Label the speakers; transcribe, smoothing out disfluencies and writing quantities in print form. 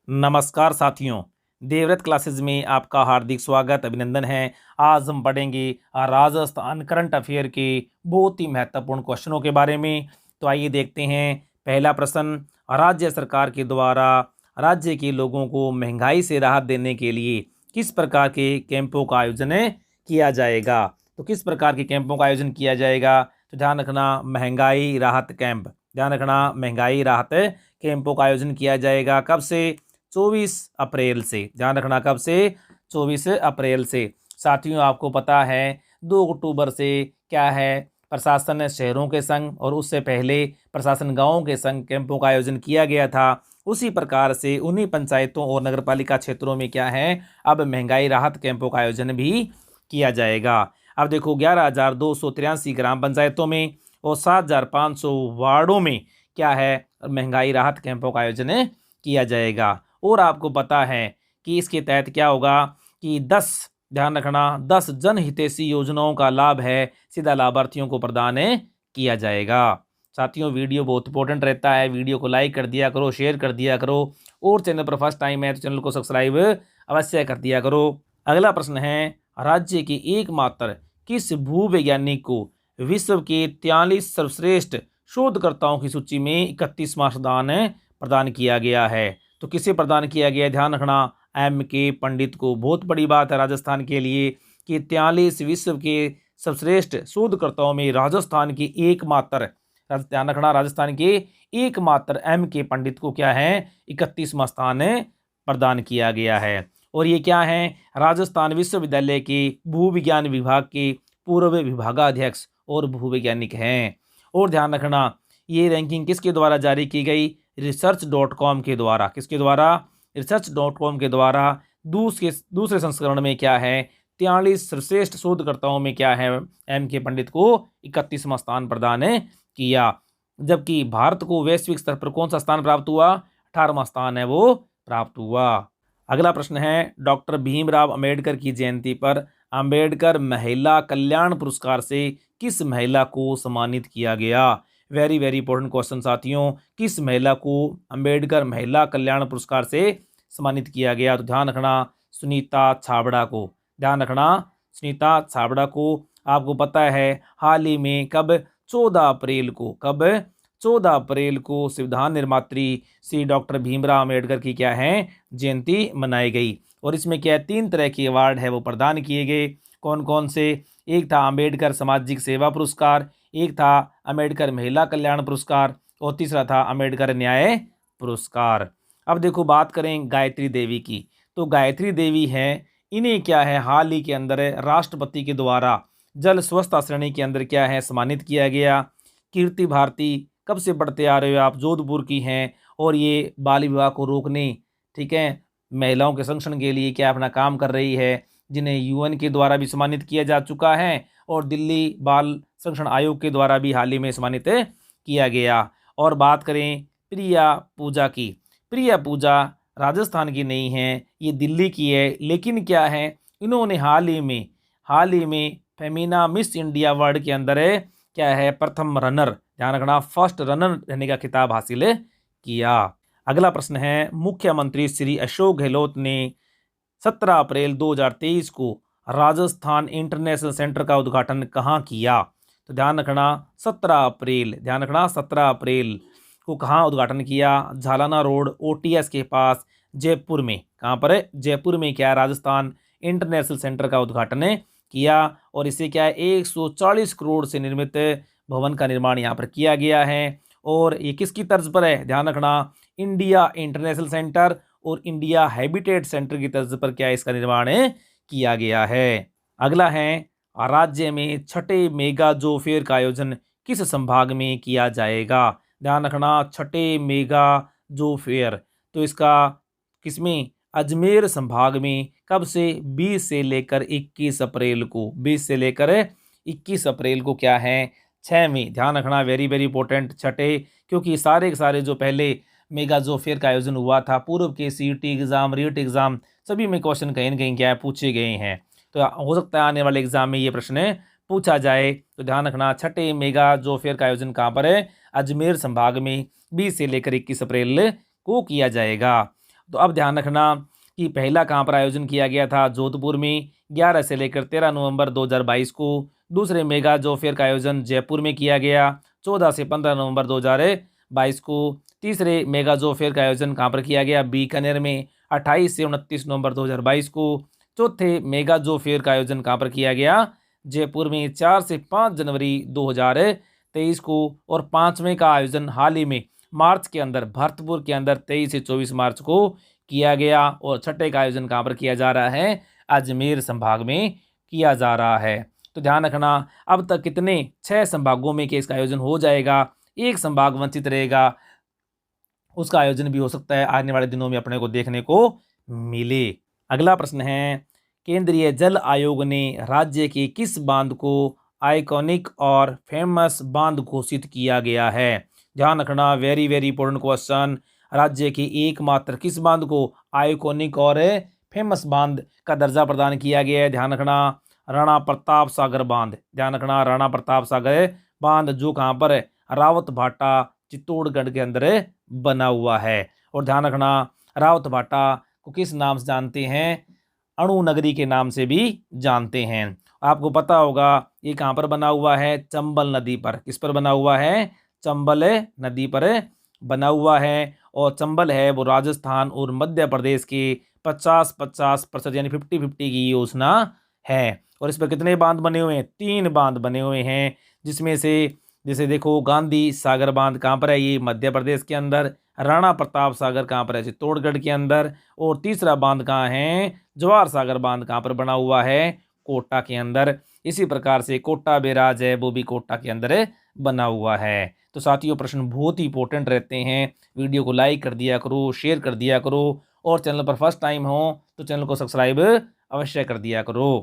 Speaker 1: नमस्कार साथियों, देवव्रत क्लासेस में आपका हार्दिक स्वागत अभिनंदन है। आज हम पढ़ेंगे राजस्थान करंट अफेयर के बहुत ही महत्वपूर्ण क्वेश्चनों के बारे में। तो आइए देखते हैं। पहला प्रश्न, राज्य सरकार के द्वारा राज्य के लोगों को महंगाई से राहत देने के लिए किस प्रकार के कैंपों का आयोजन किया जाएगा। तो किस प्रकार के कैंपों का आयोजन किया जाएगा, तो ध्यान रखना महंगाई राहत कैंप, ध्यान रखना महंगाई राहत कैंपों का आयोजन किया जाएगा। कब से? 24 अप्रैल से। ध्यान रखना कब से? 24 अप्रैल से। साथियों आपको पता है 2 अक्टूबर से क्या है, प्रशासन शहरों के संग और उससे पहले प्रशासन गांवों के संग कैंपों का आयोजन किया गया था। उसी प्रकार से उन्हीं पंचायतों और नगरपालिका क्षेत्रों में क्या है, अब महंगाई राहत कैंपों का आयोजन भी किया जाएगा। अब देखो 11,283 ग्राम पंचायतों में और 7,500 वार्डों में क्या है, महंगाई राहत कैंपों का आयोजन किया जाएगा। और आपको पता है कि इसके तहत क्या होगा कि 10, ध्यान रखना 10 जनहितैषी योजनाओं का लाभ है सीधा लाभार्थियों को प्रदान किया जाएगा। साथियों वीडियो बहुत इंपॉर्टेंट रहता है, वीडियो को लाइक कर दिया करो, शेयर कर दिया करो और चैनल पर फर्स्ट टाइम है तो चैनल को सब्सक्राइब अवश्य कर दिया करो। अगला प्रश्न है, राज्य के एकमात्र किस भूवैज्ञानिक को विश्व के 43 सर्वश्रेष्ठ शोधकर्ताओं की सूची में 31वां स्थान प्रदान किया गया है। तो किसे प्रदान किया गया? ध्यान रखना M.K. पंडित को। बहुत बड़ी बात है राजस्थान के लिए कि 43 विश्व के सर्वश्रेष्ठ शोधकर्ताओं में राजस्थान के एकमात्र, ध्यान रखना राजस्थान के एकमात्र M.K. पंडित को क्या है, 31वां स्थान प्रदान किया गया है। और ये क्या है, राजस्थान विश्वविद्यालय के भूविज्ञान विभाग के पूर्व विभागाध्यक्ष और भूवैज्ञानिक हैं। और ध्यान रखना ये रैंकिंग किसके द्वारा जारी की गई? research.com के द्वारा। किसके द्वारा? research.com के द्वारा। दूसरे संस्करण में क्या है, 43 सर्वश्रेष्ठ शोधकर्ताओं में क्या है, M.K. पंडित को 31वां स्थान प्रदान किया। जबकि भारत को वैश्विक स्तर पर कौन सा स्थान प्राप्त हुआ? 18वां स्थान है वो प्राप्त हुआ। अगला प्रश्न है, डॉक्टर भीमराव अंबेडकर की जयंती पर अंबेडकर महिला कल्याण पुरस्कार से किस महिला को सम्मानित किया गया? वेरी वेरी इंपॉर्टेंट क्वेश्चन साथियों। किस महिला को अंबेडकर महिला कल्याण पुरस्कार से सम्मानित किया गया? तो ध्यान रखना सुनीता छाबड़ा को। ध्यान रखना सुनीता छाबड़ा को। आपको पता है हाल ही में कब, 14 अप्रैल को, कब 14 अप्रैल को संविधान निर्मात्री श्री डॉक्टर भीमराव अंबेडकर की क्या है, जयंती मनाई गई। और इसमें क्या है, 3 तरह के अवार्ड है वो प्रदान किए गए। कौन कौन से? एक था अंबेडकर सामाजिक सेवा पुरस्कार, एक था अंबेडकर महिला कल्याण पुरस्कार और तीसरा था अंबेडकर न्याय पुरस्कार। अब देखो बात करें गायत्री देवी की। तो गायत्री देवी है, इन्हें क्या है हाल ही के अंदर राष्ट्रपति के द्वारा जल स्वच्छता श्रेणी के अंदर क्या है, सम्मानित किया गया। कीर्ति भारती कब से पढ़ते आ रहे हो आप? जोधपुर की हैं और ये बाल विवाह को रोकने, ठीक है, महिलाओं के संरक्षण के लिए क्या अपना काम कर रही है, जिन्हें UN के द्वारा भी सम्मानित किया जा चुका है और दिल्ली बाल संरक्षण आयोग के द्वारा भी हाल ही में सम्मानित किया गया। और बात करें प्रिया पूजा की। प्रिया पूजा राजस्थान की नहीं है, ये दिल्ली की है, लेकिन क्या है इन्होंने हाल ही में फेमिना मिस इंडिया वर्ल्ड के अंदर क्या है, प्रथम रनर, ध्यान रखना फर्स्ट रनर रहने का खिताब हासिल किया। अगला प्रश्न है, मुख्यमंत्री श्री अशोक गहलोत ने 17 अप्रैल 2023 को राजस्थान इंटरनेशनल सेंटर का उद्घाटन कहाँ किया? तो ध्यान रखना 17 अप्रैल, ध्यान रखना 17 अप्रैल को कहाँ उद्घाटन किया? झालाना रोड OTS के पास जयपुर में। कहाँ पर है? जयपुर में क्या है, राजस्थान इंटरनेशनल सेंटर का उद्घाटन किया। और इसे क्या है, 140 करोड़ से निर्मित भवन का निर्माण यहाँ पर किया गया है। और ये किसकी तर्ज पर है? ध्यान रखना इंडिया इंटरनेशनल सेंटर और इंडिया हैबिटेट सेंटर की तर्ज पर क्या है, इसका निर्माण किया गया है। अगला है, राज्य में छठे मेगा जो फेयर का आयोजन किस संभाग में किया जाएगा? ध्यान रखना छठे मेगा जो फेयर, तो इसका किसमें? अजमेर संभाग में। कब से? 20 से लेकर 21 अप्रैल को, 20 से लेकर 21 अप्रैल को क्या है, 6वीं, ध्यान रखना वेरी वेरी इंपॉर्टेंट, छठे, क्योंकि सारे के सारे जो पहले मेगा जो फेयर का आयोजन हुआ था, पूर्व के CET एग्जाम, रीट एग्जाम, सभी में क्वेश्चन कहीं न कहीं क्या है पूछे गए हैं। तो हो सकता है आने वाले एग्जाम में ये प्रश्न पूछा जाए। तो ध्यान रखना छठे मेगा जो फेयर का आयोजन कहाँ पर है? अजमेर संभाग में 20 से लेकर 21 अप्रैल को किया जाएगा। तो अब ध्यान रखना कि पहला कहाँ पर आयोजन किया गया था, जोधपुर में 11 से लेकर 13 नवंबर 2022 को। दूसरे मेगा जॉब फेयर का आयोजन जयपुर में किया गया 14 से 15 नवंबर 2022 को। तीसरे मेगा जॉब फेयर का आयोजन कहाँ पर किया गया, बीकानेर में 28 से 29 नवंबर 2022 को। चौथे मेगा जॉब फेयर का आयोजन कहाँ पर किया गया, जयपुर में 4 से 5 जनवरी 2023 को। और पांचवें का आयोजन हाल ही में मार्च के अंदर भरतपुर के अंदर 23 से 24 मार्च को किया गया। और छठे का आयोजन कहाँ पर किया जा रहा है, अजमेर संभाग में किया जा रहा है। तो ध्यान रखना अब तक कितने 6 संभागों में कि इसका आयोजन हो जाएगा, एक संभाग वंचित रहेगा, उसका आयोजन भी हो सकता है आने वाले दिनों में अपने को देखने को मिले। अगला प्रश्न है, केंद्रीय जल आयोग ने राज्य के किस बांध को आइकॉनिक और फेमस बांध घोषित किया गया है। ध्यान रखना, वेरी वेरी इंपॉर्टेंट क्वेश्चन। राज्य के एकमात्र किस बांध को आइकॉनिक और फेमस बांध का दर्जा प्रदान किया गया है। ध्यान रखना, राणा प्रताप सागर बांध। ध्यान रखना, राणा प्रताप सागर बांध जो कहाँ पर है, रावत भाटा चित्तौड़गढ़ के अंदर बना हुआ है। और ध्यान रखना, रावत भाटा को किस नाम से जानते हैं, अणु नगरी के नाम से भी जानते हैं। आपको पता होगा ये कहाँ पर बना हुआ है, चंबल नदी पर। किस पर बना हुआ है, चंबल नदी पर बना हुआ है। और चंबल है वो राजस्थान और मध्य प्रदेश के 50-50% यानी 50-50 की योजना है। और इस पर कितने बांध बने हुए हैं, 3 बांध बने हुए हैं, जिसमें से जैसे देखो गांधी सागर बांध कहाँ पर है, ये मध्य प्रदेश के अंदर। राणा प्रताप सागर कहाँ पर है, चित्तौड़गढ़ के अंदर। और तीसरा बांध कहाँ है, जवाहर सागर बांध कहाँ पर बना हुआ है, कोटा के अंदर। इसी प्रकार से कोटा बैराज है वो भी कोटा के अंदर बना हुआ है। तो साथियों प्रश्न बहुत ही इंपॉर्टेंट रहते हैं, वीडियो को लाइक कर दिया करो, शेयर कर दिया करो, और चैनल पर फर्स्ट टाइम हो तो चैनल को सब्सक्राइब अवश्य कर दिया करो।